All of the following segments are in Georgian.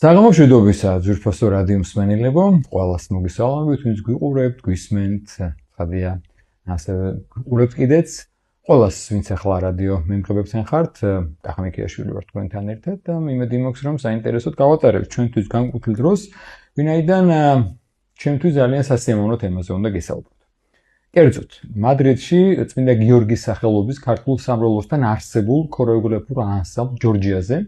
საღამო მშვიდობისა ძვირფასო რადიო მსმენელებო, ყველას მოგესალმებით, ვინც გვიყურებთ, გვისმენთ, ხადია, ასევე გვიყურებთ კიდეც, ყველას ვინც ახლა რადიო მიმღებებთან ხართ, კახამიქიაშვილი ვარ თქვენთან ერთად და იმედი მაქვს, რომ საინტერესოდ გავატარებთ ჩვენთვის განკუთვნილ დროს, ვინაიდან ჩემთვის ძალიან სასიამოვნო თემაზე უნდა გესაუბროთ. კერძოდ, მადრიდში წმინდა გიორგის სახელობის ქართულ სამრევლოსთან არსებულ ქორეოგრაფიულ ანსამბლ ჯორჯიაზე,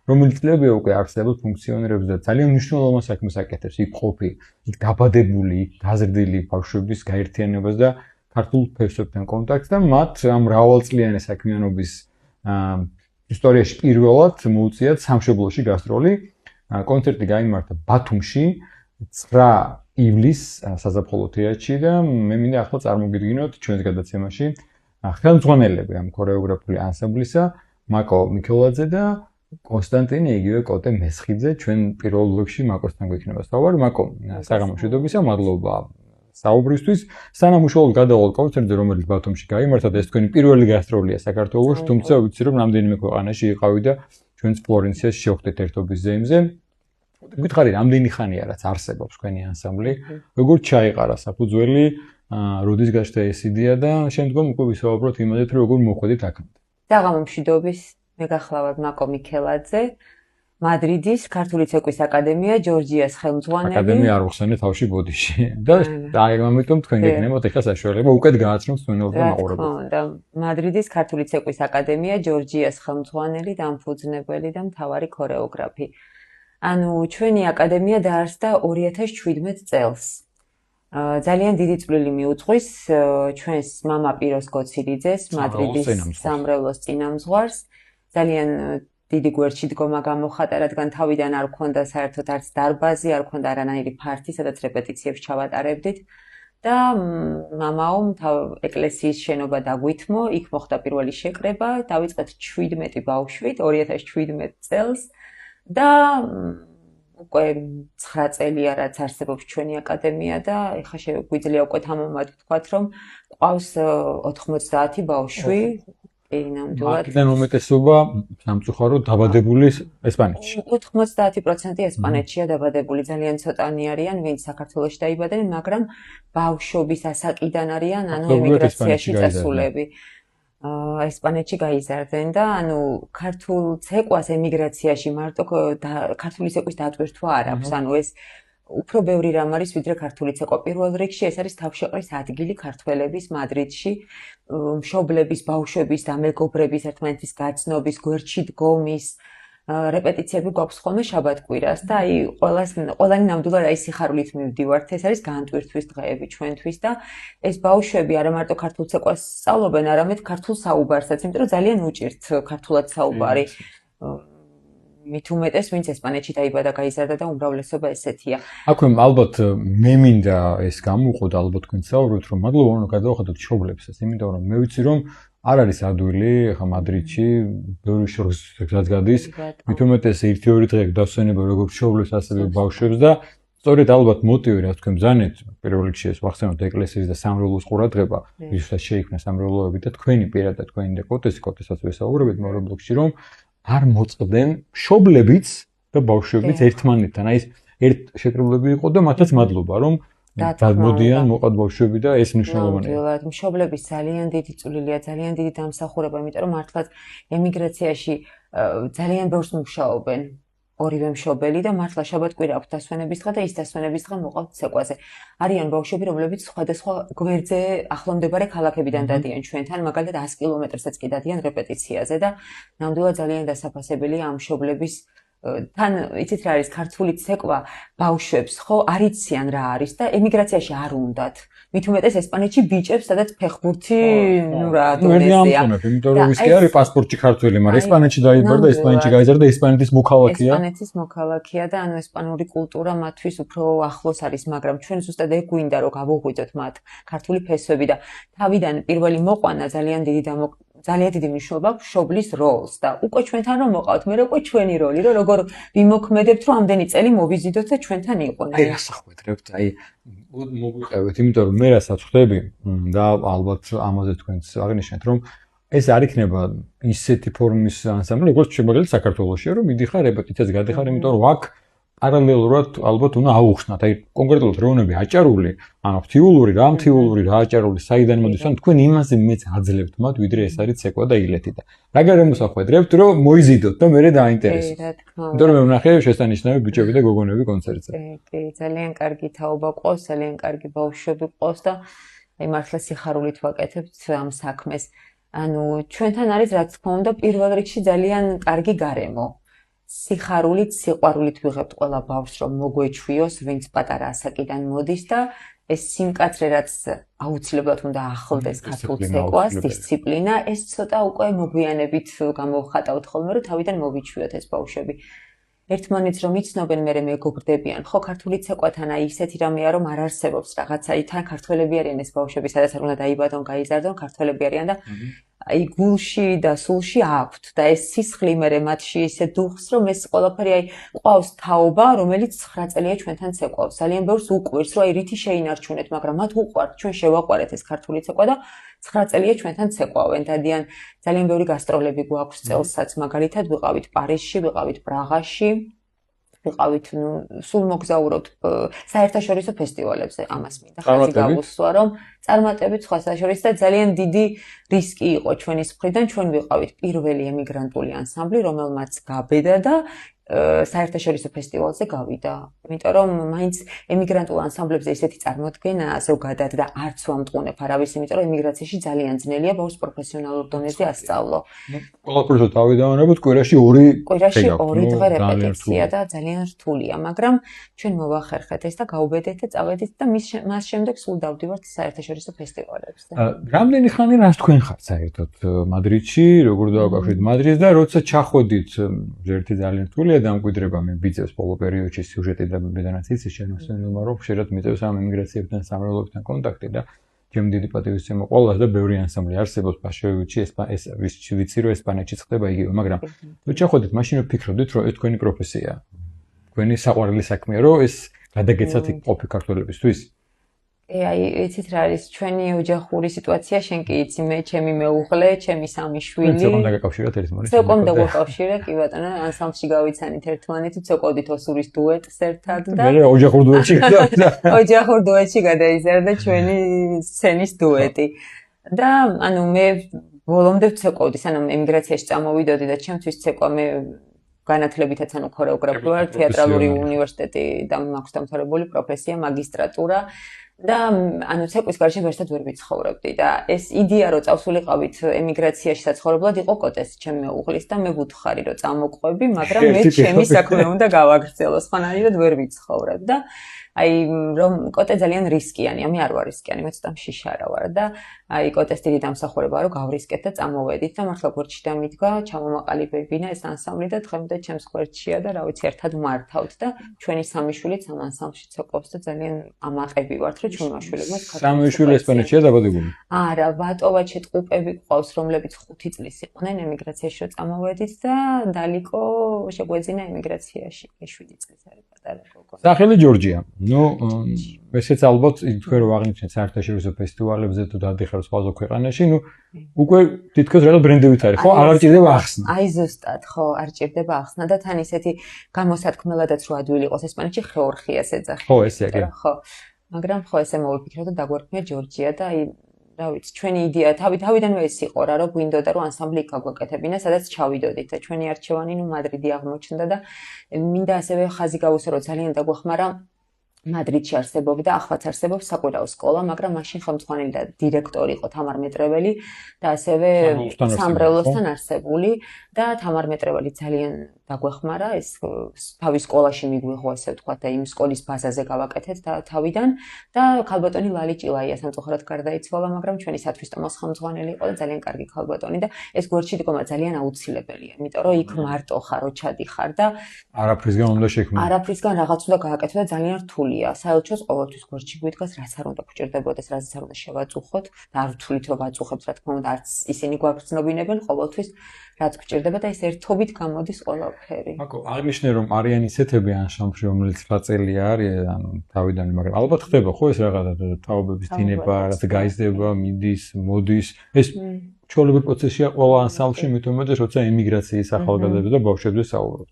რომელიც წლებია უკვე არსებობს, ფუნქციონირებს და ძალიან მნიშვნელოვან საქმეს აკეთებს იქ ყოფი, იქ დაბადებული, გაზრდილი ბავშვების გაერთიანებას და ქართულ ფესვებთან კონტაქტს და მათ ამ მრავალწლიანი საქმიანობის ისტორიაში პირველად მოუწიათ სამშობლოში გასტროლი. კონცერტი გაიმართა ბათუმში 9 ივლისს საზაფხულო თეატრში და მე მინდა ახლა წარმოგიდგინოთ ჩვენს გადაცემაში ხელმძღვანელები ამ ქორეოგრაფიული ანსამბლისა, მაკო მიქელაძე და კონსტანტინე იგივე კოტე მესხიძე, ჩვენ პირველ ბლოკში მაკოსთან გვექნება საუბარი. მაკო, საღამო მშვიდობისა, მადლობა საუბრისთვის. სანამ უშუალოდ გადავალ კონცერტზე, რომელიც ბათუმში გაიმართა და ეს თქვენი პირველი გასტროლია საქართველოში, თუმცა ვიცი რომ რამდენიმე ქვეყანაში იყავი და ჩვენც ფლორენციაში შევხვდით ერთობის ზეიმზე. გითხარი, რამდენი ხანია რაც არსებობს თქვენი ანსამბლი, როგორ ჩაიყარა საფუძველი, როდის გაჩნდა ეს იდეა და შემდგომ უკვე ვისაუბროთ იმაზე, რომ როგორ მოხვედით აქამდე. საღამო მშვიდობის, მე გახლავართ მაკო მიქელაძე, მადრიდის ქართული ცეკვის აკადემია ჯორჯიას ხელმძღვანელი. აკადემია არ უხსენე თავში ბოდიში. და აი ამიტომ თქვენ გეკნებათ ახლა საშუალება უკეთ გააცნოთ მსმენელთა მაყურებელს. ხო, და მადრიდის ქართული ცეკვის აკადემია ჯორჯიას ხელმძღვანელი, დამფუძნებელი და მთავარი ქორეოგრაფი. ანუ ჩვენი აკადემია დაარსდა 2017 წელს. ძალიან დიდი წვლილი მიუძღვის ჩვენს მამა პიროს გოცირიძეს, მადრიდის სამრევლოს წინამძღვარს. ძალიან დიდი გვერდში დგომა გამოხატა, რადგან თავიდან არ ქონდა საერთოდ არც დარბაზი, არ ქონდა არანაირი ფართი, სადაც რეპეტიციებს ჩავატარებდით და მამაომ ეკლესიის შენობა დაგვითმო, იქ მოხდა პირველი შეკრება, დავიწყეთ 17 ბავშვით 2017 წელს და უკვე 9 წელია რაც არსებობს ჩვენი აკადემია და ეხლა შეგვიძლია უკვე თამამად ვთქვათ, რომ ყავს 90 ბავშვი. მათგან უმეტესობა სამწუხაროდ დაბადებული ესპანეთში. 90% ესპანეთშია დაბადებული, ძალიან ცოტანი არიან, ვინც საქართველოში დაიბადნენ, მაგრამ ბავშვობის ასაკიდან არიან, ანუ ემიგრაციაში წასულები. ესპანეთში გაიზარდნენ და ანუ ქართულ ცეკვას ემიგრაციაში მარტო ქართული ცეკვის დატვირთვა არ აქვს, ანუ ეს უფრო ბევრი რამ არის ვიდრე ქართული ცეკვა. პირველ რიგში ეს არის თავშეყრის ადგილი ქართველების მადრიდში, მშობლების, ბავშვების და მეგობრების ერთმანეთის გაცნობის, გვერდში დგომის, რეპეტიციები გვაქვს ხოლმე შაბათ-კვირას და აი ყველანი ნამდვილად აი სიხარულით მივდივართ. ეს არის განტვირთვის დღეები ჩვენთვის და ეს ბავშვები არა მარტო ქართულ ცეკვას სწავლობენ, არამედ ქართულ საუბარსაც, იმიტომ რომ ძალიან უჭირთ ქართულად საუბარი. მით უმეტეს, ვინც ესპანეთში დაიბადა, გაიზარდა და უმრავლესობა ესეთია. აქვე ალბათ მე მინდა ეს გამოვყო და ალბათ თქვენ საუბრობთ, რომ მადლობა უნდა გადავახადოთ მშობლებსაც, იმიტომ რომ მე ვიცი რომ არ არის ადვილი ხა მადრიდში, ბევრი შორს გადის, მით უმეტეს 1-2 დღე დასვენება როგორც მშობლებს, ასევე ბავშვებს და სწორედ ალბათ მოტივი რაც თქვენ ბრძანეთ, პირველ რიგში ეს ვახსენოთ ეკლესიის და სამრევლოს ყურადღება, ვისაც შეიქმნა სამრევლოები და თქვენი პირადად თქვენი და კოტესაც ვესაუბრებით მეორე ბლოკში, რომ არ მოწყდნენ მშობლებიც და ბავშვებიც ერთმანეთთან. აი ეს ერთ შეკრებულები იყო და მათაც მადლობა, რომ გადმოდიან მოყავთ ბავშვები და ეს მნიშვნელოვანია. მშობლების ძალიან დიდი წვლილია, ძალიან დიდი დამსახურება, იმიტომ რომ მართლაც ემიგრაციაში ძალიან ბევრს მუშაობენ ორივე მშობელი და მართლა შაბათ-კვირა აქვს დასვენების დღე და ის დასვენების დღე მოყავთ ცეკვაზე. არიან ბავშვები, რომლებიც სხვადასხვა გვერდზე ახლომდებარე ქალაქებიდან დადიან ჩვენთან, მაგალითად 100 კილომეტრსაც კი დადიან რეპეტიციაზე და ნამდვილად ძალიან დასაფასებელია ამ მშობლების თან იცით რა არის ქართული ცეკვა ბავშვებს ხო არ იციან რა არის და ემიგრაციაში არ უნდათ. მით უმეტეს ესპანეთში ბიჭებს სადაც ფეხბურთი ნუ რა დონეზეა. იმიტომ რომ ის კი არის პასპორტში ქართველი, მაგრამ ესპანეთში დაიბადა, ესპანეთში გაიზარდა, ესპანეთის მოქალაქეა. ესპანეთის მოქალაქეა და ანუ ესპანური კულტურა მათთვის უფრო ახლოს არის, მაგრამ ჩვენ ზუსტად ეგ გვინდა რომ გავუღვიძოთ მათ ქართული ფესვები და თავიდან პირველი მოყვანა ძალიან დიდი მნიშვნელობა აქვს მშობლის როლს და უკვე ჩვენთან რომ მოყავთ, მე უკვე ჩვენი როლი, რომ როგორ ვიმოქმედებთ, რომ ამდენი წელი მოვიზიდოთ და ჩვენთან იყოს. აი რასაც ხვედრებთ, აი მოგვიყევეთ, იმიტომ რომ მე რასაც ხვდები და ალბათ ამაზე თქვენც აღნიშნეთ, რომ ეს არ იქნება ისეთი ფორმის ანსამბლი, როგორც შემოგეძლო საქართველოსში, რომ მიდიხარ რეპეტიციას გადიხარ, იმიტომ რომ აქ პარალელურად ალბათ უნდა აუხსნათ. აი კონკრეტულად როვნები აჭარული, ანუ ღვთიულური, რა მთიულური, რა აჭარული, საიდან მოდის, ან თქვენ იმაზე მეც აძლევთ მათ, ვიდრე ეს არის ცეკვა და ილეთი და რა გარემოს ახვედრებთ, რომ მოიზიდოთ და მერე დაინტერესოთ. იმიტომ რომ მე ვნახე შესანიშნავი ბიჭები და გოგონები კონცერტზე. კი, ძალიან კარგი თაობა ყავს, ძალიან კარგი ბავშვები ყავს და აი მართლა სიხარულით ვაკეთებთ ამ საქმეს. ანუ ჩვენთან არის რა თქმა უნდა პირველ რიგში ძალიან კარგი გარემო. სიხარულით, სიყვარულით ვიღებთ ყველა ბავშვს, რომ მოგვეჩვიოს, ვინც პატარა ასაკიდან მოდის და ეს სიმკაცრე, რაც აუცილებლად უნდა ახლდეს ქართულ ცეკვას, დისციპლინა, ეს ცოტა უკვე მოგვიანებით გამოვხატავთ ხოლმე, რომ თავიდან მოვიჩვიოთ ეს ბავშვები. ერთმანეთს რომ იცნობენ, მერე მეგობრდებიან. ხო, ქართული ცეკვათან აი ისეთი რამეა, რომ არ არსებობს რაღაცა, აი თან ქართველები არიან ეს ბავშვები, სადაც არ უნდა დაიბადონ, გაიზარდონ, ქართველები არიან და აი გულში და სულში აქვთ და ეს სისხლი მერე მათში ისე დუხს, რომ ეს ყველაფერი აი ყავს თაობა, რომელიც 9 წელია ჩვენთან ცეკვავს. ძალიან ბევრს უყვირს, რომ აი რითი შეინარჩუნეთ, მაგრამ მათ უყვართ, ჩვენ შევაყვარეთ ეს ქართული ცეკვა და 9 წელია ჩვენთან ცეკვავენ. დადიან ძალიან ბევრი გასტროლები გვაქვს წელსაც, მაგალითად ვიყავით პარიზში, ვიყავით პრაღაში, ვიყავით სულ მოგზაურობთ საერთაშორისო ფესტივალებზე, ამას მინდა ხაზი გავუსვა, რომ წარმატებით სხვა საერთაშორისო და ძალიან დიდი რისკი იყო ჩვენის მხრიდან, ჩვენ ვიყავით პირველი ემიგრანტული ანსამბლი, რომელმაც გაბედა და საერთაშორისო ფესტივალზე გავიდა. იმიტომ რომ მაინც ემიგრანტულ ანსამბლებზე ისეთი წარმოდგენა ზოგადად და არც ვამტყუნებ არავის, იმიტომ რომ ემიგრაციაში ძალიან ძნელია ბავშვს პროფესიონალურ დონეზე ასწავლო. ყველაფერზე თავი დავანებოთ, კვირაში 2 დღე რეპეტიცია და ძალიან რთულია, მაგრამ ჩვენ მოვახერხეთ ეს და გავუბედეთ და წავედით და მას შემდეგ სულ დავდივართ საერთაშორისო ფესტივალებზე. რამდენი ხანი რას თქვენ ხართ საერთოდ მადრიდში, როგორ დავაკავშირეთ მადრიდს და როცა ჩახვედით, ერთი ძალიან რთულია დამკვიდრება მე ბიძებს ბოლო პერიოდში სიუჟეტი და ბედანაც იცის შემოსწენილმა რომ ხშირად მიწევს ამ ემიგრაციებთან სამრევლოებთან კონტაქტი და ჩემ დიდი პატივისცემა ყველას და ბევრი ანსამბლი არსებობს პაშევიჩი ეს ვიცი რომ ესპანეთში ხდება იგივე მაგრამ თუ ჩახვედით მაშინ ვფიქრობდით რომ ეს თქვენი პროფესია თქვენი საყვარელი საქმეა რომ ეს გადაგეცათ ყოფი ქართველებისთვის აი იცით რა არის ჩვენი ოჯახური სიტუაცია შენ კი იცი მე ჩემი მეუღლე ჩემი 3 შვილი ცეკომ დაგაკავშირეთ ერთმანეთს ცეკომ დაგაკავშირე კი ბატონო ანსამბლში გავიცანით ერთმანეთი ცეკოდით ოსურის დუეტს ერთად და მე ოჯახურ დუეტში გადავიდა ოჯახურ დუეტში გადაიზარდა ჩვენი სცენის დუეტი და ანუ მე ბოლომდე ვცეკოდი სანამ ემიგრაციაში წამოვიდოდი და ჩემთვის ცეკვა მე განათლებითაც ანუ ქორეოგრაფი ვარ თეატრალური უნივერსიტეტი და მაქვს დამთავრებული პროფესია მაგისტრატურა და ანუ ცეკვის გარშემო ვერცად ვერ ვიცხოვრობდი და ეს იდეა რომ წავსულიყავით ემიგრაციაში საცხოვრებლად იყო კოტეს ჩემი მეუღლის და მე ვუთხარი რომ წამოყვები მაგრამ მე ჩემი საქმე უნდა გავაგრძელო სხვანაირად ვერ ვიცხოვრებ და აი რომ კოტე ძალიან რისკიანია მე არ ვარ რისკიანი მე ცოტა მშიშარა ვარ და აი კოტეს დიდი დამსახურებაა რომ გავრისკეთ და წამოვედით და მართლა გვერდში დამიდგა ჩამომაყალიბებინა ეს ანსამბლი და დღემდე ჩემს გვერდშია და რა ვიცი ერთად მართავთ და ჩვენი 3 შვილიც ამ ანსამბლში ცეკვავს და ძალიან ამაყები ვართ რომ ჩვენ მაშვილებმა 3 შვილი ესპანეთშია დაბადებული არა ბატოვაჩე ტყუპები ყავს რომლებიც 5 წლის იყვნენ ემიგრაციაში რომ წამოვედით და დალიკო შეგვეძინა ემიგრაციაში 7 წლის არის პატარა გოგონა სახელი ჯორჯია ნუ ესეც ალბათ თქვენ რომ აღნიშნეთ საერთაშორისო ფესტივალებზე თუ დადიხართ სხვა ქვეყანაში ნუ უკვე თითქოს რაღაც ბრენდებით არის ხო აღარ ჭირდება ახსნა აი ზუსტად ხო არ ჭირდება ახსნა და თან ისეთი გამოსათქმელადაც რო ადვილი იყოს ესპანეთში ხეორხიას ეძახი ხო ესე კი ხო მაგრამ ხო ესე მოვიფიქრე და დაგვერქმია ჯორჯია და აი რა ვიცი ჩვენი იდეა თავიდანვე ეს იყო რა რომ გვინდოდა რომ ანსამბლი გაგვეკეთებინა სადაც ჩავიდოდით და ჩვენი არჩევანი ნუ მადრიდი აღმოჩნდა და მინდა ასევე ხაზი გავუსვა რომ ძალიან დაგვეხმარა მადრიდში არსებობდა, ახლაც არსებობს საკვირაო სკოლა, მაგრამ მაშინ ხელმძღვანელი და დირექტორი იყო თამარ მეტრეველი და ასევე სამრევლოსთან არსებული და თამარ მეტრეველი ძალიან დაგვეხმარა, ეს თავის სკოლაში მიგვიღო, ასე ვთქვათ, და იმ სკოლის ბაზაზე გავაკეთეთ და თავიდან და ქალბატონი ლალი ჭილაია სამწუხაროდ გარდაიცვალა, მაგრამ ჩვენი სათვისტომოს ხელმძღვანელი იყო და ძალიან კარგი ქალბატონი და ეს გვერდში დგომა ძალიან აუცილებელია, იმიტომ რომ იქ მარტო ხარ, ოჩადი ხარ და არაფრისგან უნდა შექმნას. არაფრისგან რაღაც უნდა გააკეთო და ძალიან რთული საელჩოს ყოველთვის გვერდში გვიდგას, რაც არ უნდა გვჭირდებოდეს, რაც არ უნდა შევაწუხოთ და არ ვთვლით რომ ვაწუხებთ, რა თქმა უნდა, არც ისინი გვაგრძნობინებენ ყოველთვის, რაც გვჭირდება და ეს ერთობით გამოდის ყველაფერი. აკო, აღნიშნე რომ არიან ისეთები ანსამბლში, რომელიც 9 წელი არის, ანუ თავიდან, მაგრამ ალბათ ხდება ხო ეს რაღაცა თაობების დინება, რაც გაიზრდება, მიდის, მოდის, ეს ჩვეულებრივ პროცესია ყველა ანსამბლში, მით უმეტეს როცა ემიგრაციის ახალგაზრდებზე და ბავშვებზე საუბრობთ.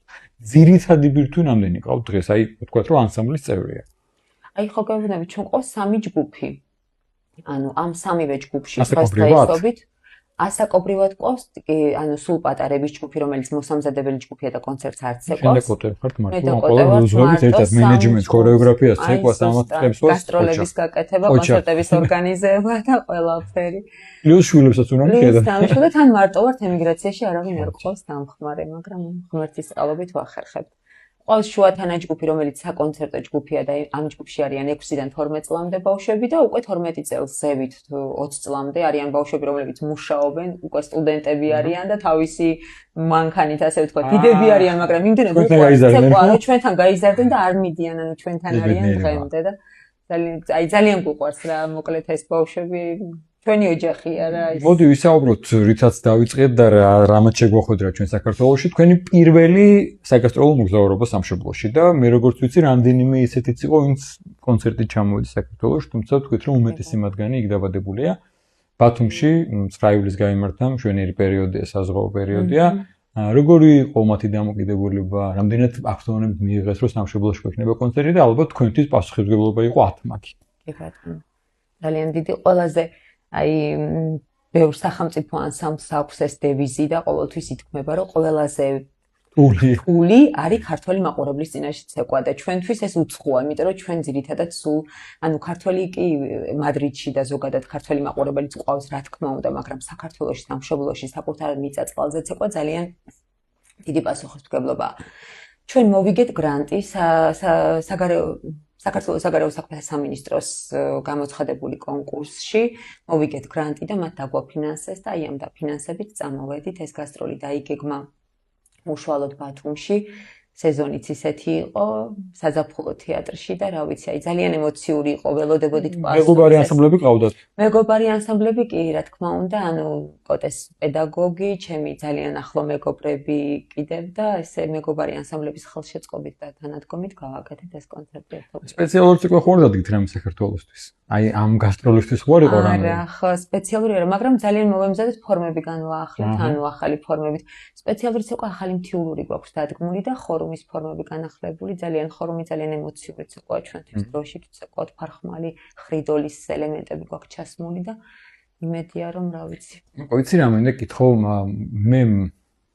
ძირითადი ბირთვი რამდენი ყავთ დღეს? აი, ვთქვათ, რომ ანსამბლის წევრია. აი, ხო გეუბნები, ჩვენ ყავს 3 ჯგუფი. ანუ ამ 3-ვე ჯგუფში დღესდღეობით ასაკობრივად ყავს, ანუ სულ პატარების ჯგუფი, რომელიც მოსამზადებელი ჯგუფია და კონცერტს არც ეკავს. შენ დაკოტებ ხართ მართლა, ყველა უზღობთ ერთად მენეჯმენტს, ქორეოგრაფიას, ცეკვას, ამათ წებს ყავს. გასტროლების გაკეთება, კონცერტების ორგანიზება და ყველაფერი. პლუს შვილებსაც უნდა მიხედა. და თან მარტო ვართ ემიგრაციაში, არავინ არ ყავს დამხმარე, მაგრამ ღმერთის წყალობით ვახერხებთ. ყავს შუათანა ჯგუფი, რომელიც საკონცერტო ჯგუფია და ამ ჯგუფში არიან 6-დან 12 წლამდე ბავშვები და უკვე 12 წელს ზევით 20 წლამდე არიან ბავშვები, რომლებიც მუშაობენ, უკვე სტუდენტები არიან და თავისი მანქანით, ასე ვთქვათ, დიდები არიან, მაგრამ იმდენად უყვართ, ჩვენთან გაიზარდნენ და არ მიდიან, ანუ ჩვენთან არიან დღემდე და ძალიან გუყვარს რა, მოკლედ ეს ბავშვები ჩვენი ოჯახია რა ის. მოდი ვისაუბროთ, რითაც დავიწყეთ და რამაც შეგვახვედრა ჩვენ საქართველოში, თქვენი პირველი საგასტროლო მოგზაურობა სამშობლოში და მე როგორც ვიცი, რამდენიმე ისეთიც იყო, ვინც კონცერტით ჩამოვიდა საქართველოში, თუმცა თქვით, რომ უმეტესი მათგანი იქ დაბადებულია. ბათუმში 9 ივლისს გამართა მშვენიერი პერიოდია, საზღვაო პერიოდია. როგორი იყო მათი დამოკიდებულება, რამდენად აქტუალურად მიიღეს, რომ სამშობლოში გვექნება კონცერტი და ალბათ თქვენთვის პასუხისმგებლობა იყო ათმაკი. კი ბატონო. ძალიან დიდი ყველაზე აი ბევრ სახელმწიფო ანსამბლს აქვს ეს დევიზი და ყოველთვის ითქმება, რომ ყველაზე ფული არის ქართველი მაყურებლის წინაშე ცეკვა და ჩვენთვის ეს უცხოა, იმიტომ რომ ჩვენ ძირითადად სულ ანუ ქართველი კი მადრიდში და ზოგადად ქართველი მაყურებელიც ყავს რა თქმა უნდა, მაგრამ საქართველოში სამშობლოში საკუთარ მიწა-წყალზე ცეკვა ძალიან დიდი პასუხისმგებლობაა. ჩვენ მოვიგეთ გრანტი საქართველოს საგარეო საქმეთა სამინისტროს გამოცხადებული კონკურსში მოვიგეთ გრანტი და მათ დაგვაფინანსეს და აი ამ დაფინანსებით წამოვედით ეს გასტროლი დაიგეგმა უშუალოდ ბათუმში სეზონიც ისეთი იყო საზაფხულო თეატრში და რა ვიცი აი ძალიან ემოციური იყო ველოდებოდით პასუხს მეგობარი ანსამბლები ყავდათ მეგობარი ანსამბლები კი რა თქმა უნდა ანუ კოტეს პედაგოგი ჩემი ძალიან ახლო მეგობრები კიდევ და ესე მეგობარი ანსამბლების ხელშეწყობით და თანადგომით გავაკეთეთ ეს კონცერტი სპეციალური ციკლი ხوار დადგით რამე საქართველოსთვის აი ამ გასტროლისთვის ხوار იყო რამე არა ხო სპეციალური არა მაგრამ ძალიან მოვემზადეთ ფორმები განვაახლეთ ანუ ახალი ფორმებით სპეციალური ციკლი ახალი მთიულური გვაქვს დადგმული და ხორუმის ფორმები განახლებული ძალიან ხორუმი ძალიან ემოციური ციკლია ჩვენთვის დროში ვცეკვოთ ფარხმალი ხრიდოლის ელემენტები გვაქვს ჩასმული და იმედია რომ რა ვიცი ვიცი რა მინდა კითხო მე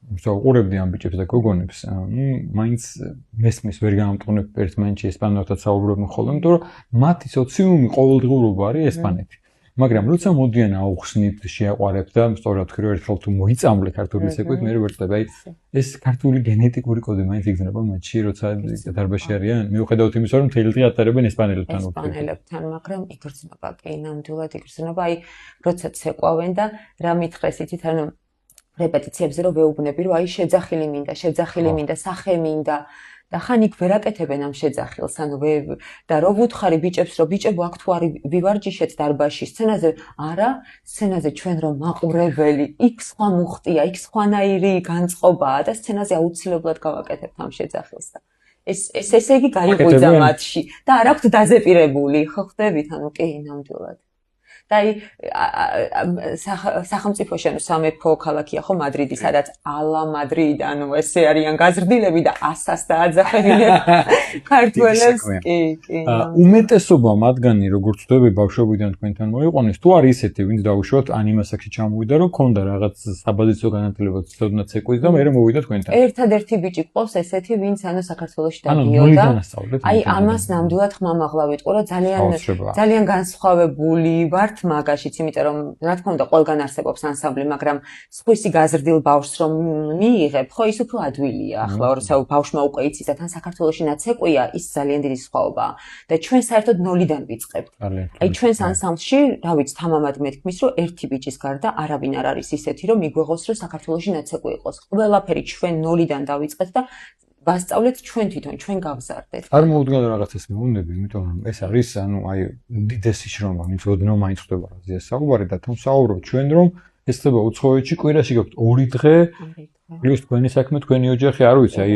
ვსაუბრობდი ამ ბიჭებს და გოგონებს მაინც მესმის ვერ გამომტყუნებ ერთმანეთში ესპანურთან საუბრობენ ხოლმე იმიტომ რომ მათი სოციუმი ყოველდღიურობა არის ესპანეთი მაგრამ როცა მოდიან აუხსნით შეაყვარებთ და სწორად ვთქვი რომ ერთხელ თუ მოიწამლე ქართული ცეკვით მე ვერ ვწდები აი ეს ქართული გენეტიკური კოდი მაინც იგრძნობა მათში როცა დარბაზში არიან მიუხედავად იმისა რომ მთელი დღე ატარებენ ესპანელებთან ესპანელებთან მაგრამ იგრძნობა კი ნამდვილად იგრძნობა აი როცა ცეკვავენ და რა მითხრეს იცით ანუ რეპეტიციებზე რომ ვეუბნები რომ აი შეძახილი მინდა სახე მინდა და ხან იქ ვერაკეთებენ ამ შეძახილს ანუ და რო ვუთხარი ბიჭებს რომ ბიჭებო აქ თუ არის ვივარჯიშეთ დარბაზში სცენაზე არა სცენაზე ჩვენ რომ მაყურებელი იქ სხვა მუხტია იქ სხვანაირი განწყობაა და სცენაზე აუცილებლად გავაკეთებთ ამ შეძახილს და ეს ესე იგი გაიღვიძა მათში და არ აქვთ დაზეპირებული ხო ხდებით ანუ კი ნამდვილად და აი სახელმწიფოში ანუ სამეფო ქალაქია ხო მადრიდი სადაც ალა მადრიდ ანუ ესე არიან გაზრდილები და ასას დააძახებინე ქართველებს კი უმეტესობა მათგანი როგორც ვთქვი ბავშვობიდან თქვენთან მოიყვანეს თუ არის ისეთი ვინც დაუშვათ ანიმასაკში ჩამოვიდა რომ ქონდა რაღაც საბაზისო განათლება ცოდნა ცეკვის და მე მოვიდა თქვენთან ერთადერთი ბიჭი ყავს ესეთი ვინც ანუ საქართველოში დადიოდა აი ამას ნამდვილად ხმამაღლა ვიტყურა ძალიან განსხვავებული ვარ მაგაშიც, იმიტომ რომ რა თქმა უნდა ყველგან არსებობს ანსამბლი, მაგრამ სხვისი გაზრდილ ბავშვს რომ მიიღებ, ხო ის უფრო ადვილია. ახლა როცა ბავშვმა უკვე იცის და თან საქართველოში ნაცეკვია, ის ძალიან დიდი სხვაობაა. და ჩვენ საერთოდ ნოლიდან ვიწყებთ. აი ჩვენს ანსამბლში, რა ვიცი, თამამად მეთქმის, რომ ერთი ბიჭის გარდა არავინ არ არის ისეთი, რომ მიგვეღოს, რომ საქართველოში ნაცეკვი იყოს. ყველაფერი ჩვენ ნოლიდან დავიწყეთ და ვასწავლეთ ჩვენ თვითონ, ჩვენ გავზარდეთ. არ მოვუდგა რაღაცას მეუბნები, იმიტომ რომ ეს არის, ანუ აი უდიდესი შრომა, ვინც ოდნავ მაინც ხდება რაზეა საუბარი და თუ საუბრობთ ჩვენ რომ ეს ხდება უცხოეთში კვირაში გაქვთ 2 დღე პლუს თქვენი საქმე თქვენი ოჯახი არ ვიცი აი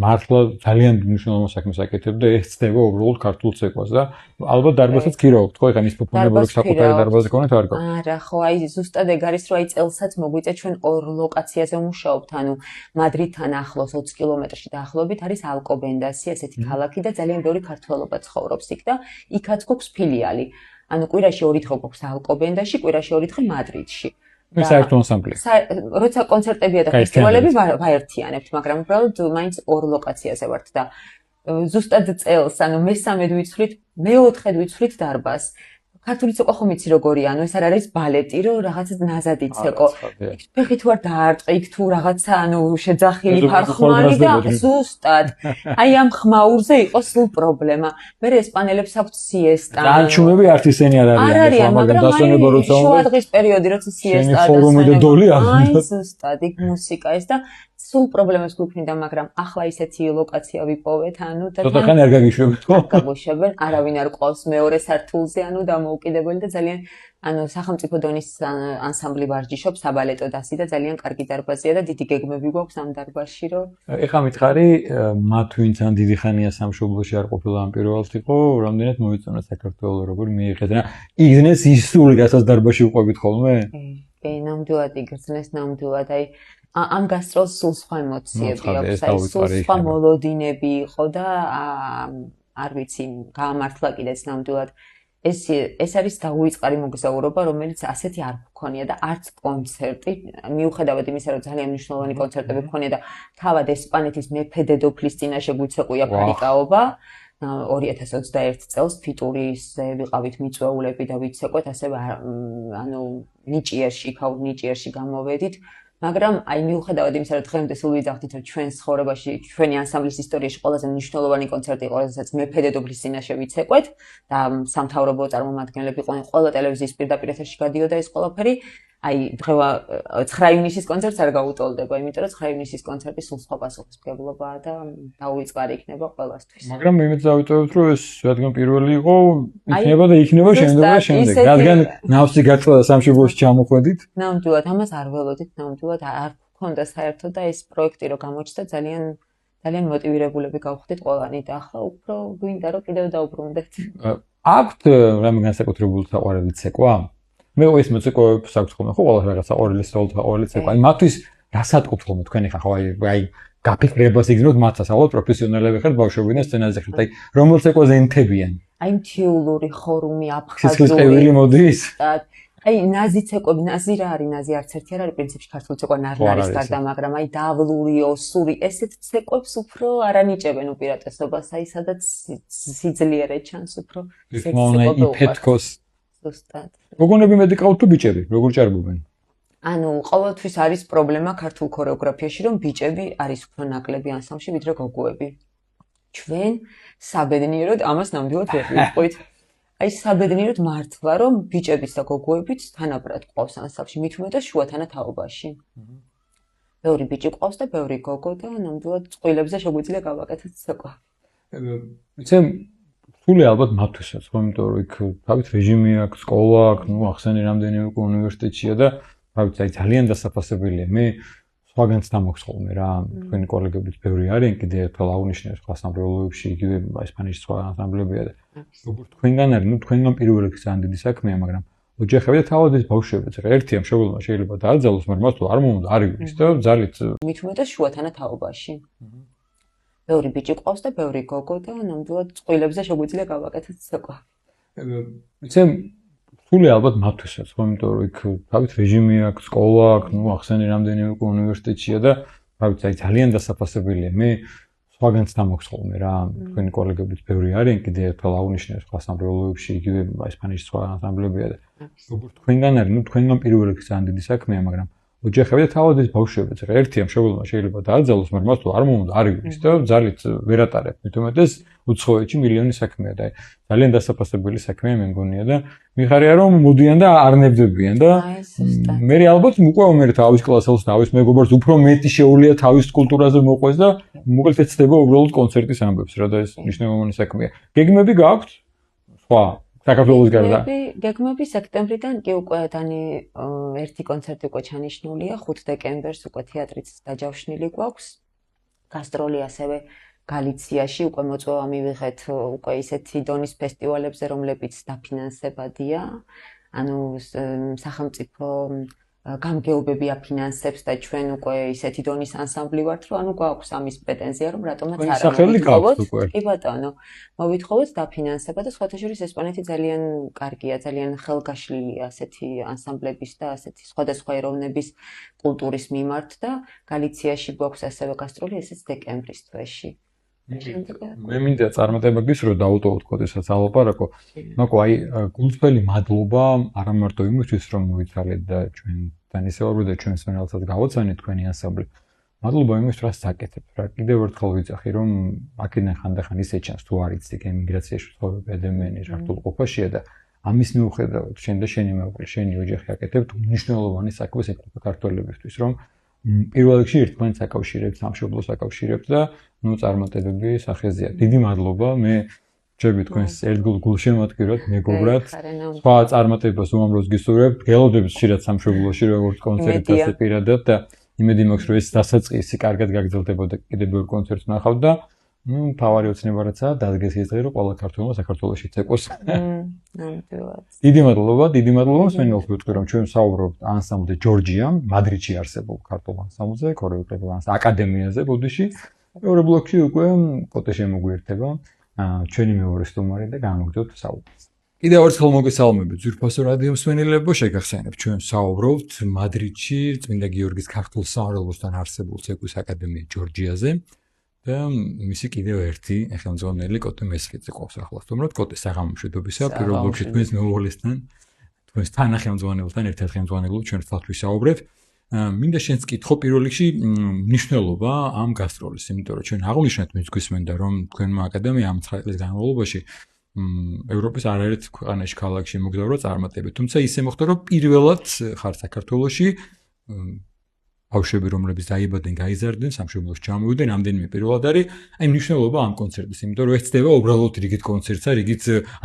მართლა ძალიან მნიშვნელოვანი საქმეს აკეთებ და ეს ხდება უბრალოდ ქართულ ცეკვას და ალბათ დარბაზსაც ქირავთ ხო ეხლა ის ფუფუნებური საკუთარი დარბაზი გქონდათ არ გქონდათ არა ხო აი ზუსტად ეგ არის რომ აი წელსაც მოგვიწე ჩვენ 2 ლოკაციაზე ვმუშაობთ ანუ მადრიდთან ახლოს 20 კილომეტრში დაახლოებით არის ალკობენდასი ესეთი ქალაქი და ძალიან ბევრი ქართველობა ცხოვრობს იქ და იქაც გვაქვს ფილიალი ანუ კვირაში 2 დღე გვაქვს ალკობენდაში კვირაში 2 დღე მადრიდში საერთო ანსამბლი. როცა კონცერტებია და ფესტივალები ვაერთიანებთ, მაგრამ უბრალოდ მაინც 2 ლოკაციაზე ვართ და ზუსტად წელს, ანუ მესამედ ვიცვლით, მეოთხედ ვიცვლით დარბაზს. ქართული ცეკვა ხომ იცი როგორია, ანუ ეს არ არის ბალეტი, რომ რაღაცა ნაზადი ცეკვა. ფეხი თუ არ დაარტყი, იქ თუ რაღაცა, ანუ შეძახილი ფარხმალი და ზუსტად. აი ამ ხმაურზე იყოს სულ პრობლემა. მე ესპანელებს აქვთ სიესტა. დაანჩუმები არც ისენი არ არიან, მაგრამ დასვენება როცა უნდა. შუა დღის პერიოდი როცა სიესტა და ფორუმი და დოლი არ უნდა. აი ზუსტად, იქ მუსიკა ეს და სულ პრობლემას გვიქმნიდა, მაგრამ ახლა ისეთი ლოკაცია ვიპოვეთ, ანუ და ცოტა ხანი არ გაგიშვებთ ხო? გაგუშვებენ, არავინ არ ყავს მეორე სართულზე, ანუ დამოუკიდებელი და ძალიან ანუ სახელმწიფო დონის ანსამბლი ვარჯიშობს საბალეტო დასი და ძალიან კარგი დარბაზია და დიდი გეგმები გვაქვს ამ დარბაზში, რომ ეხლა მითხარი, მათ ვინც ან დიდი ხანია სამშობლოში არ ყოფილა ამ პირველად იყო, რამდენად მოიწონა საქართველოს როგორ მიიღეთ და იგზნეს ისული რასაც დარბაზში უყვებით ხოლმე? კი, ნამდვილად იგრძნეს, ნამდვილად აი ამ გასტროლს სულ სხვა ემოციები აქვს, აი სულ სხვა მოლოდინები იყო და არ ვიცი, გაამართლა კიდეც ნამდვილად ეს არის დაუვიწყარი მოგზაურობა, რომელიც ასეთი არ გქონია და არც კონცერტი, მიუხედავად იმისა, რომ ძალიან მნიშვნელოვანი კონცერტები გქონია და თავად ესპანეთის მეფე დედოფლის წინაშე გვიცეკვია ფარიკაობა 2021 წელს ფიტურისზე ვიყავით მიწვეულები და ვიცეკვეთ ასევე ანუ ნიჭიერში გამოვედით მაგრამ აი მიუხედავად იმისა, რომ დღემდე სულ ვიძახდით, რომ ჩვენს ცხოვრებაში, ჩვენი ანსამბლის ისტორიაში ყველაზე მნიშვნელოვანი კონცერტი იყო, როდესაც მეფე დედოფლის წინაშე ვიცეკვეთ და სამთავრობო წარმომადგენლები იყვნენ, ყველა ტელევიზიის პირდაპირ ეთერში გადიოდა ეს ყველაფერი. აი დღევა 9 ივნისის კონცერტს არ გაუტოლდება, იმიტომ რომ 9 ივნისის კონცერტი სულ სხვა პასუხისმგებლობაა და დაუვიწყარი იქნება ყველასთვის. მაგრამ იმით დავიტოვებთ, რომ ეს რადგან პირველი იყო, იქნება და იქნება შემდეგ. რადგან ნავსი გაწოდა სამშობლოში ჩამოხვედით. ნამდვილად ამას არ ველოდით, ნამდვილად არ გქონდა საერთოდ და ეს პროექტი რო გამოჩნდა ძალიან მოტივირებულები გავხდით ყველანი და ახლა უფრო გვინდა რომ კიდევ დაუბრუნდეთ. აქვთ რამე განსაკუთრებული საყვარელი ცეკვა? მე ეს მოცეკვებს აქვს ხოლმე ხო ყველა რაღაც საყვარელი საყვარელი ცეკვა. აი მათთვის რასატყობთ ხოლმე თქვენ ხა ხო აი გაფიქრებას იგზნოთ მათაც ალბათ პროფესიონალები ხართ ბავშვობიდან სცენაზე ხართ. აი რომელ ცეკვაზე ენთებიან? აი მთიულური ხორუმი აფხაზური. სისხლისყეველი მოდის? აი ნაზი ცეკვები, ნაზი რა არის? ნაზი არც ერთი არ არის პრინციპში ქართული ცეკვა ნარნარის გარდა, მაგრამ აი დავლური, ოსური, ესეთ ცეკვებს უფრო არანიჭებენ უპირატესობას, აი სადაც სიძლიერე ჩანს უფრო. იფეთქოს ზუსტად. გოგონები მედიკალ თუ ბიჭები, როგორ ჭარბობენ? ანუ ყოველთვის არის პრობლემა ქართულ ქორეოგრაფიაში, რომ ბიჭები არის უფრო ნაკლები ანსამბლში, ვიდრე გოგოები. ჩვენ საბედნიეროდ ამას ნამდვილად ვერ ვიტყვით. აი საბედნიეროდ მართლა, რომ ბიჭებიც და გოგოებიც თანაბრად ყავს ანსამბლში, მით უმეტეს შუათანა თაობაში. ბევრი ბიჭი ყავს და ბევრი გოგო და ნამდვილად წყვილებზე შეგვიძლია გავაკეთოთ ცეკვა. იცი სული ალბათ მათთვისაც, ხო, იმიტომ რომ იქ თავით რეჟიმი აქვს, სკოლა აქვს, ნუ ახსენე რამდენიმე უკვე უნივერსიტეტშია და თავით აი ძალიან დასაფასებელია. მე სხვაგანც დამოქვს ხოლმე რა, თქვენი კოლეგებიც ბევრი არიან, კიდე ერთხელ აღვნიშნე სხვა სამრევლოებში, იგივე ესპანეთის სხვა ანსამბლებია და როგორც თქვენგან არის, ნუ თქვენგან პირველ რიგში ძალიან დიდი საქმეა, მაგრამ ოჯახები და თავად ეს ბავშვებიც რა, ერთი ამ შეგვიძლია შეიძლება დააძალოს, მაგრამ მას თუ არ მომდა, არ იგვის და ძალით მით უმეტეს შუათანა თაობაში. ბევრი ბიჭი ყავს და ბევრი გოგო და ნამდვილად წყვილებზე შეგვიძლია გავაკეთოთ ცეკვა. იცი სული ალბათ მათთვისაც, ხო, იმიტომ რომ იქ თავით რეჟიმი აქვს, სკოლა აქვს, ნუ ახსენე რამდენიმე უკვე უნივერსიტეტშია და თავით აი ძალიან დასაფასებელია. მე სხვაგანც დამოქვს ხოლმე რა, თქვენი კოლეგებიც ბევრი არიან, კიდე ერთხელ აღვნიშნე სხვა სამრევლოებში, იგივე ესპანეთის სხვა ანსამბლებია და როგორც თქვენგან არის, ნუ თქვენგან პირველ რიგში ძალიან დიდი საქმეა, მაგრამ ოჯახები და თავად ეს ბავშვებიც რა, ერთი ამ შეგვიძლია შეიძლება დააძალოს, მაგრამ მას თუ არ მომდა, არ იგვის და ძალით ვერ ატარებ. მით უმეტეს უცხოეთში მილიონი საქმეა და ძალიან დასაფასებელი საქმეა მე მგონია და მიხარია რომ მოდიან და არ ნებდებიან და მე ალბათ უკვე მე თავის კლასელს თავის მეგობარს უფრო მეტი შეუძლია თავის კულტურაზე მოყვეს და მოკლედ ეცდება უბრალოდ კონცერტის ამბებს რა და ეს მნიშვნელოვანი საქმეა. გეგმები გაქვთ? სხვა საქართველოს გარდა. გეგმები სექტემბრიდან კი უკვე ერთი კონცერტი უკვე ჩანიშნულია, 5 დეკემბერს უკვე თეატრიც დაჯავშნილი გვაქვს. გასტროლი ასევე გალიციაში უკვე მოწვევა მივიღეთ უკვე ისეთი დონის ფესტივალებზე, რომლებიც დაფინანსებადია. ანუ სახელმწიფო გამგეობები აფინანსებს და ჩვენ უკვე ისეთი დონის ანსამბლი ვართ, რომ გვაქვს ამის პრეტენზია, რომ რატომაც არა მოვითხოვოთ. კი ბატონო, მოვითხოვოთ დაფინანსება და სხვათა შორის ესპანეთი ძალიან კარგია, ძალიან ხელგაშლილია ასეთი ანსამბლების და ასეთი სხვადასხვა ეროვნების კულტურის მიმართ და გალიციაში გვაქვს ასევე გასტროლი, ესეც დეკემბრის თვეში. მე მინდა წარმატება გისურვო დაუტოვოთ კოდესაც ალაპარაკო. მოკო აი გულწრფელი მადლობა არა მარტო იმისთვის რომ მოიცალეთ და ჩვენთან ისე ვარ და ჩვენს მენელსაც გავოცანეთ თქვენი ანსამბლი. მადლობა იმისთვის რაც საკეთებთ. რა კიდევ ერთხელ ვიძახი რომ აქედან ხანდახან ისე ჩანს თუ არ იცით ემიგრაციაში ცხოვრობ ადამიანი რართულ ყოფაშია და ამის მიუხედავად შენ და შენი მეუღლე, შენი ოჯახი აკეთებთ უნიშნელოვანი საქმეს ეკუთვნა ქართველებისთვის რომ პირველ რიგში ერთმანეთს აკავშირებთ, სამშობლოს აკავშირებთ და წარმატებები სახეზეა. დიდი მადლობა. მე ვჭები თქვენს ერთგულ გულშემატკივრად, მეგობრად. სხვა წარმატებას უამროს გისურვებთ. გელოდებით ხშირად სამშობლოში როგორც კონცერტს ასე პირადად და იმედი მაქვს რომ ეს დასაწყისი კარგად გაგრძელდებოდა კიდევ ბევრ კონცერტს ნახავთ და მთავარი ოცნება რაცა დადგეს ის დღე რომ ყველა ქართველმა საქართველოში ცეკოს. დიდი მადლობა მსმენელს ვიტყვი რომ ჩვენ ვსაუბრობთ ანსამბლზე ჯორჯია, მადრიდში არსებულ ქართულ ანსამბლზე, ქორეოგრაფიულ აკადემიაზე ბუდიში. მეორე ბლოკში უკვე კოტე შემოგვიერთება ჩვენი მეორე სტუმარი და განვაგრძელებთ საუბარს. კიდევ ერთხელ მოგესალმებით ძვირფასო რადიო მსმენელებო, შეგახსენებთ ჩვენ ვსაუბრობთ მადრიდში წმინდა გიორგის ქართულ სამრევლოსთან არსებულ ცეკვის აკადემია ჯორჯიაზე. და მისი კიდევ ერთი ხელმძღვანელი კოტე მესხიძე ყავს ახლა სტუმრად კოტე საღამომშვიდობისა პირველ ბლოკში თქვენს მეუღლესთან თქვენს თანახელმძღვანელთან ერთ-ერთ ხელმძღვანელად ჩვენ ერთად ვისაუბრეთ. მინდა შენს კითხო პირველ რიგში მნიშვნელობა ამ გასტროლის, იმიტომ რომ ჩვენ აღვნიშნეთ მის გვისმენდა რომ თქვენმა აკადემია ამ 9 წლის განმავლობაში ევროპის არაერთ ქვეყანაში ქალაქში მოგზაურა წარმატებით. თუმცა ისე მოხდა რომ პირველად ხარ საქართველოში ბავშვები რომლებიც დაიბადნენ, გაიზარდნენ, სამშობლოში ჩამოვიდნენ, ამდენიმე პირველად არის აი მნიშვნელობა ამ კონცერტის, იმიტომ რომ ეცდება უბრალოდ რიგით კონცერტსა, რიგით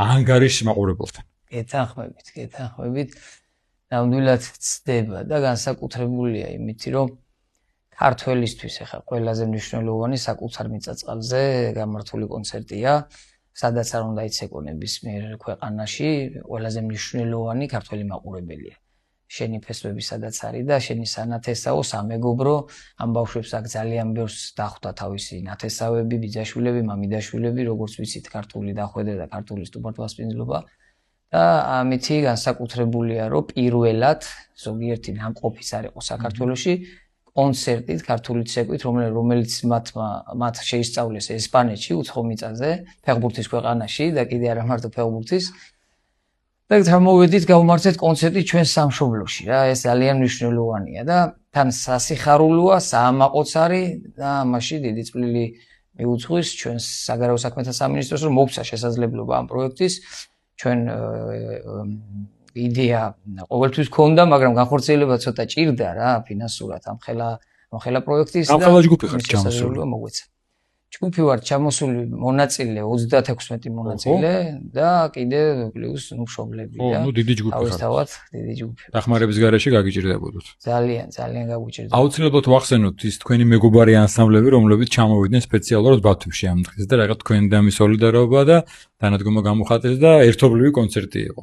ანგარიშ მაყურებელთან. გეთანხმებით. ნამდვილად ცდება და განსაკუთრებულია იმით, რომ ქართველისთვის ახლა ყველაზე მნიშვნელოვანი საკუთარ მიწა-წყალზე გამართული კონცერტია, სადაც არ უნდა იცეკონ ნებისმიერ ქვეყანაში, ყველაზე მნიშვნელოვანი ქართველი მაყურებელია. შენი ფესვები სადაც არის და შენი სანათესაო სამეგობრო ამ ბავშვებს აქ ძალიან ბევრს დახვდა თავისი ნათესავები, ბიძაშვილები, მამიდაშვილები, როგორც ვიცით, ქართული დახვედრა და ქართული სტუმართმასპინძლობა და ამითი განსაკუთრებულია, რომ პირველად ზოგიერთი ნამყოფიც არ იყო საქართველოში კონცერტით ქართული ცეკვით, რომელიც მათ შეისწავლეს ესპანეთში, უცხო მიწაზე, ფეხბურთის ქვეყანაში და კიდე არა მარტო ფეხბურთის და გამოვედით გავმართეთ კონცერტი ჩვენ სამშობლოში რა, ეს ძალიან მნიშვნელოვანია და თან სასიხარულოა, საამაყოც არის და ამაში დიდი წვლილი მიუძღვის ჩვენს საგარეო საქმეთა სამინისტროს, რომ მოგცა შესაძლებლობა ამ პროექტის. ჩვენ იდეა ყოველთვის ქონდა, მაგრამ განხორციელება ცოტა ჭირდა რა, ფინანსურად ამ ხელა პროექტის და ამ ჯგუფი ხარ ჩამოსული მოგვეცა. ჯგუფი ვარ ჩამოსული მონაწილე 36 მონაწილე და კიდე პლუს მშობლები და დიდი ჯგუფი ხარ. თავისთავად დიდი ჯგუფი. დახმარების გარეშე გაგიჭირდებოდოთ. ძალიან გაგუჭირდა. აუცილებლად ვახსენოთ ის თქვენი მეგობარი ანსამბლები, რომლებიც ჩამოვიდნენ სპეციალურად ბათუმში ამ დღეს და რაღაც თქვენი და მის სოლიდარობა და დანადგომა გამოხატეს და ერთობლივი კონცერტი იყო.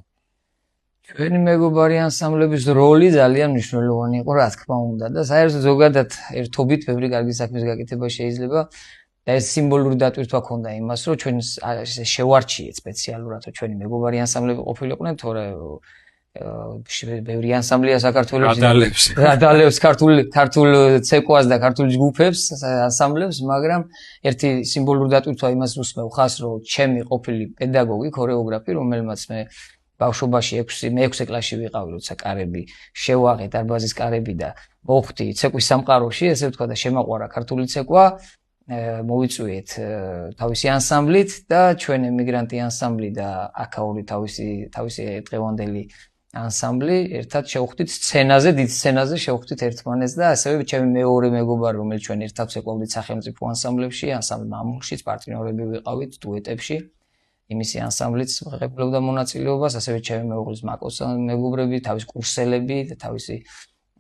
ჩვენი მეგობარი ანსამბლების როლი ძალიან მნიშვნელოვანი იყო, რა თქმა უნდა და საერთოდ ზოგადად ერთობით ბევრი კარგი საქმის გაკეთება შეიძლება და ეს სიმბოლური დატვირთვა ქონდა იმას, რომ ჩვენ შევარჩიეთ სპეციალურად, რომ ჩვენი მეგობარი ანსამბლები ყოფილიყვნენ, თორე ბევრი ანსამბლია საქართველოში რადალებს ქართულ ცეკვას და ქართულ ჯგუფებს, ანსამბლებს, მაგრამ ერთი სიმბოლური დატვირთვა იმას უსმევ ხას, რომ ჩემი ყოფილი პედაგოგი, ქორეოგრაფი, რომელმაც მე ბავშვობაში 6 კლასში ვიყავი, როცა კარები შევაღე დარბაზის კარები და მოხვდი ცეკვის სამყაროში, ესე ვთქვა და შემაყვარა ქართული ცეკვა, მოვიწვიეთ თავისი ანსამბლით და ჩვენ ემიგრანტი ანსამბლი და აქაური თავისი დღევანდელი ანსამბლი ერთად შევხვდით სცენაზე, დიდ სცენაზე შევხვდით ერთმანეთს და ასევე ჩემი მეორე მეგობარი, რომელიც ჩვენ ერთად ვცეკვავდით სახელმწიფო ანსამბლებში, ანსამბლ მამულშიც პარტნიორები ვიყავით დუეტებში. იმისი ანსამბლიც ღებულობდა მონაწილეობას, ასევე ჩემი მეუღლის მაკოს მეგობრები, თავის კურსელები და თავისი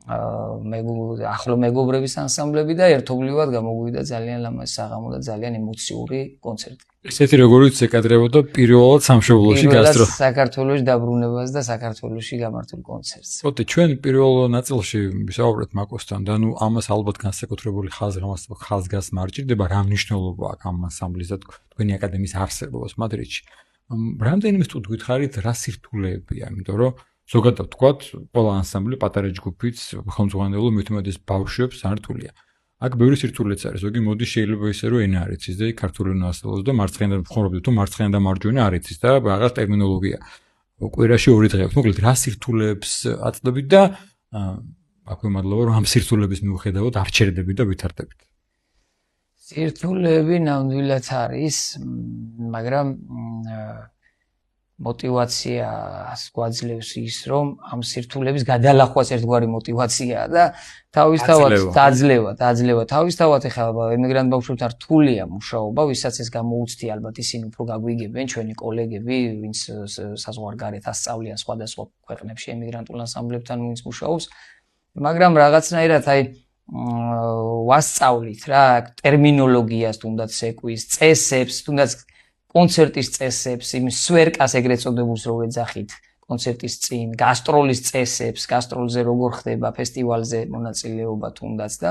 ახლო მეგობრების ანსამბლები და ერთობლივად გამოგვივიდა ძალიან ლამაზი საღამო და ძალიან ემოციური კონცერტი. ესეთი როგორიც ეკადრებოდა პირველად სამშობლოში გასტრო. საქართველოში დაბრუნებას და საქართველოში გამართულ კონცერტს. ოდე ჩვენ პირველ ნაწილში ვისაუბრეთ მაკოსთან და ნუ ამას ალბათ განსაკუთრებული ხაზგასმა არ ჭირდება რა მნიშვნელობა აქვს ამ ანსამბლის და თქვენი აკადემიის არსებობას მადრიდში. რამდენიმე სტუდ გითხარით რა სირთულეებია, იმიტომ რომ ზოგადად ვთქვათ, ყველა ანსამბლი პატარა ჯგუფიც ხელმძღვანელო მithumedes ბავშვებს ართულია. აქ ბევრი სირთულეც არის. ზოგი მოდი შეიძლება ისე რომ ენა არ იცის და ქართული ენა ასწავლოს და მარცხენა ხმობდით თუ მარცხენა და მარჯვენა არ იცის და რაღაც ტერმინოლოგია. კვირაში 2 დღე აქვს. მოკლედ რა სირთულეებს აწდებით და აქვე მადლობა რომ ამ სირთულეების მიუხედავად არჩერდებით და ვითარდებით. სირთულეები ნამდვილად არის, მაგრამ мотивациას გვაძლევს ის, რომ ამ სირთულეების გადალახვაც ერთგვარი мотивაციაა და თავისთავად დაძლევა. თავისთავად ეხლა ემიგრანტ ბავშვებთან რთულია მუშაობა, ვისაც ეს გამოუცდი ალბათ ისინი უფრო გაგვიგებენ, ჩვენი კოლეგები, ვინც საზღვარგარეთ ასწავლიან სხვადასხვა ქვეყნებში ემიგრანტულ ანსამბლებთან ვინც მუშაობს, მაგრამ რაღაცნაირად ვასწავლით რა ტერმინოლოგიას, თუნდაც სეკვის წესებს, თუნდაც კონცერტის წესებს, იმ სვერკას ეგრეთ წოდებულს რო ვეძახით, კონცერტის წინ, გასტროლის წესებს, გასტროლზე როგორ ხდება, ფესტივალზე მონაწილეობა თუნდაც და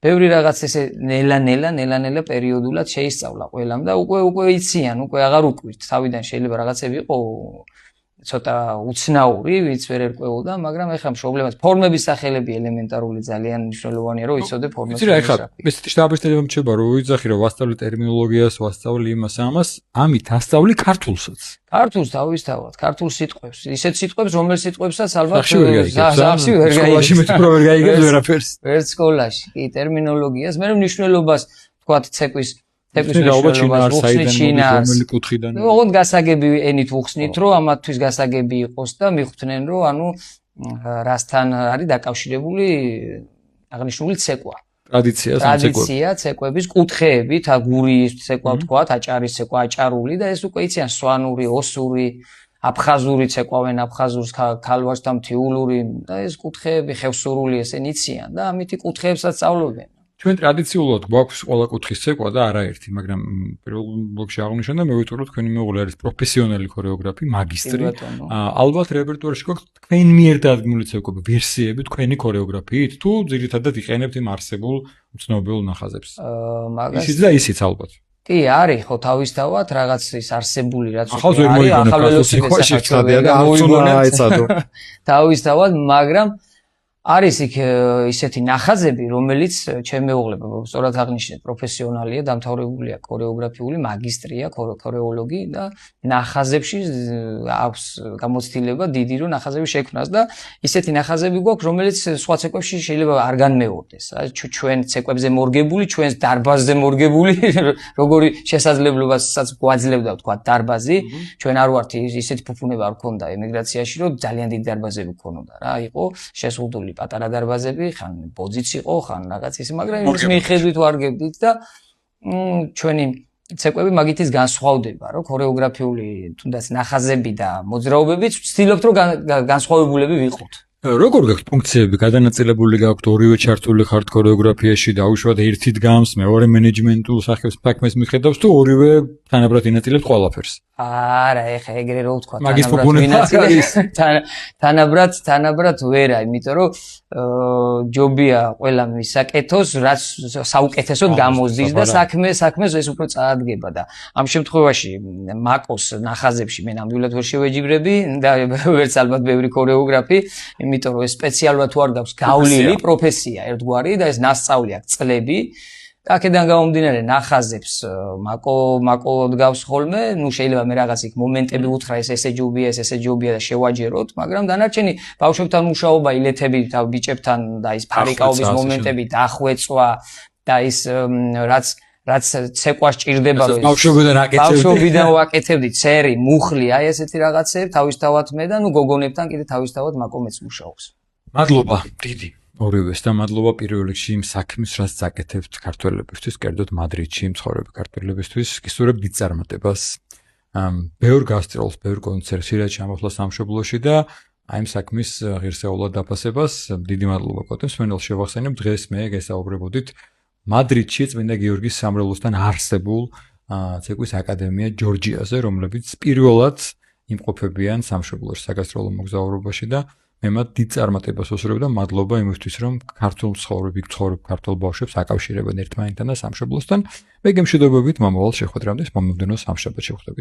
ბევრი რაღაც ესე ნელა-ნელა პერიოდულად შეისწავლა ყველამ და უკვე იციან, უკვე აღარ უკვირთ. თავიდან შეიძლება რაღაცები იყო ცოტა უცნაური, ვინც ვერ ერკვეოდა, მაგრამ ეხლა პრობლემას ფორმების სახელები ელემენტარული ძალიან მნიშვნელოვანია, რომ იცოდე ფორმებს. იცი რა, ეხლა ესეთი შტაბისტები მრჩება, რომ ვიძახი, რომ ვასწავლი ტერმინოლოგიას, ვასწავლი ამას, ამით ასწავლი ქართულსაც. ქართულს თავისთავად, ქართულ სიტყვებს, ისეთ სიტყვებს, რომელ სიტყვებსაც ალბათ სახში ვერ გაიგებს. სკოლაში მე თვითონ ვერ გაიგებს ვერაფერს. ვერც სკოლაში, კი, ტერმინოლოგიას, მე მნიშვნელობას, თქვათ, ცეკვის რომელი კუთხიდან. ოღონდ გასაგები ენით ვუხსნით, რომ ამათთვის გასაგები იყოს და მიხვდნენ, რომ ანუ რასთან არის დაკავშირებული აღნიშნული ცეკვა. ტრადიცია, ცეკვების კუთხეებით, გურიის ცეკვა ვთქვათ, აჭარის ცეკვა, აჭარული და ეს უკვე იციან სვანური, ოსური, აფხაზური ცეკვავენ აფხაზურს, ქალვაშთა მთიულური და ეს კუთხეები ხევსურული ესენი იციან და ამითი კუთხეებსაც სწავლობენ. ჩვენ ტრადიციულად გვაქვს ყველა კუთხის ცეკვა და არაერთი, მაგრამ პირველ ბლოკში აღნიშნე და მე ვიტყვი რომ თქვენი მეუღლე არის პროფესიონალი ქორეოგრაფი, მაგისტრი. ალბათ რეპერტუარში გვაქვს თქვენ მიერ დადგმული ცეკვები, ვერსიები თქვენი ქორეოგრაფიით თუ ძირითადად იყენებთ იმ არსებულ უცნობელ ნახაზებს. ისიც და ისიც ალბათ. კი, არის ხო თავისთავად რაღაც ის არსებული რაც არის, ახალ ველოსიპედში ჩადია და აუცუნა ეცადო. თავისთავად, მაგრამ არის იქ ისეთი ნახაზები, რომელიც ჩემი მეუღლე სწორად აღნიშნეთ, პროფესიონალია, დამთავრებულია ქორეოგრაფიული მაგისტრია, ქორეოლოგი და ნახაზებში აქვს გამოცდილება დიდი რომ ნახაზები შექმნას და ისეთი ნახაზები გვაქვს, რომელიც სხვა ცეკვებში შეიძლება არ განმეორდეს. ჩვენ ცეკვებზე მორგებული, ჩვენს დარბაზზე მორგებული, როგორი შესაძლებლობასაც გვაძლევდა ვთქვათ დარბაზი, ჩვენ არ ვართ ისეთი ფუფუნება არ ქონდა ემიგრაციაში, რომ ძალიან დიდი დარბაზები ქონოდა რა, იყო შეზღუდული პატარა დარბაზები, ხან ბოძიც იყო, ხან რაღაც ის, მაგრამ იმის მიხედვით ვარგებდით და ჩვენი ცეკვები მაგითაც განსხვავდება, რომ ქორეოგრაფიული თუნდაც ნახაზები და მოძრაობებიც ვცდილობთ, რომ განსხვავებულები ვიყოთ. როგორ გაქვთ ფუნქციები გადანაწილებული გაქვთ ორივე ჩართული ხართ ქორეოგრაფიაში და უშუალოდ ერთი დგამს, მეორე მენეჯმენტულ საქმეს მიხედავს თუ ორივე თანაბრად ინაწილებთ ყველაფერს? არა, ეხა ეგრე რო ვთქვა, თანაბრად ვერა, იმიტომ რომ ჯობია ყველა მისაკეთოს, რაც საუკეთესოდ გამოზდის და საქმეს ეს უფრო წაადგება და ამ შემთხვევაში მაკოს ნახაზებში მე ნამდვილად ვერ შევეჯიბრები და ვერც ალბათ ბევრი ქორეოგრაფი, იმიტომ რომ ეს სპეციალურად თუ არ გაქვს გავლილი პროფესია ერთგვარი და ეს ნასწავლი აქვს წლები. აქედან გამომდინარე ნახაზებს მაკო დგავს ხოლმე, ნუ შეიძლება მე რაღაც იქ მომენტები უთხრა ესე ჯობია და შევაჯეროთ, მაგრამ დანარჩენი ბავშვებთან მუშაობა, ηλეთები ბიჭებთან და ის ფარიკაობის მომენტები, დახვეწვა და ის რაც ცეკვას ჭირდება რომ ბავშვობიდან ვაკეთებდი ცერი, მუხლი, აი ესეთი რაღაცები თავისთავად მე და ნუ გოგონებთან კიდე თავისთავად მაკომეც მუშაობს. მადლობა დიდი ორივეს და მადლობა პირველ რიგში იმ საქმის, რაც წაკეთებთ ქართველებისთვის, კერძოდ მადრიდში მცხოვრები ქართველებისთვის, გისურვებ დიდ წარმატებას ბევრ გასტროლს, ბევრ კონცერტს ირად ჩამოსვლა სამშობლოში და აი ამ საქმის ღირსეულად დაფასებას დიდი მადლობა კოტე მსმენელს შევახსენებ. დღეს მე გესაუბრებოდით მადრიდში წმინდა გიორგის სამრევლოსთან არსებულ ცეკვის აკადემია ჯორჯიაზე, რომლებიც პირველად იმყოფებიან სამშობლოში საგასტროლო მოგზაურობაში და მე მათ დიდ წარმატებას ვუსურვებ და მადლობა იმისთვის, რომ ქართულ ცხოვრებიგ ქართულ ბავშვებს აკავშირებენ ერთმანეთთან და სამშობლოსთან. მე გემშვიდობებით მომავალ შეხვედრამდე მომდევნო სამშაბათში ვხვდებით.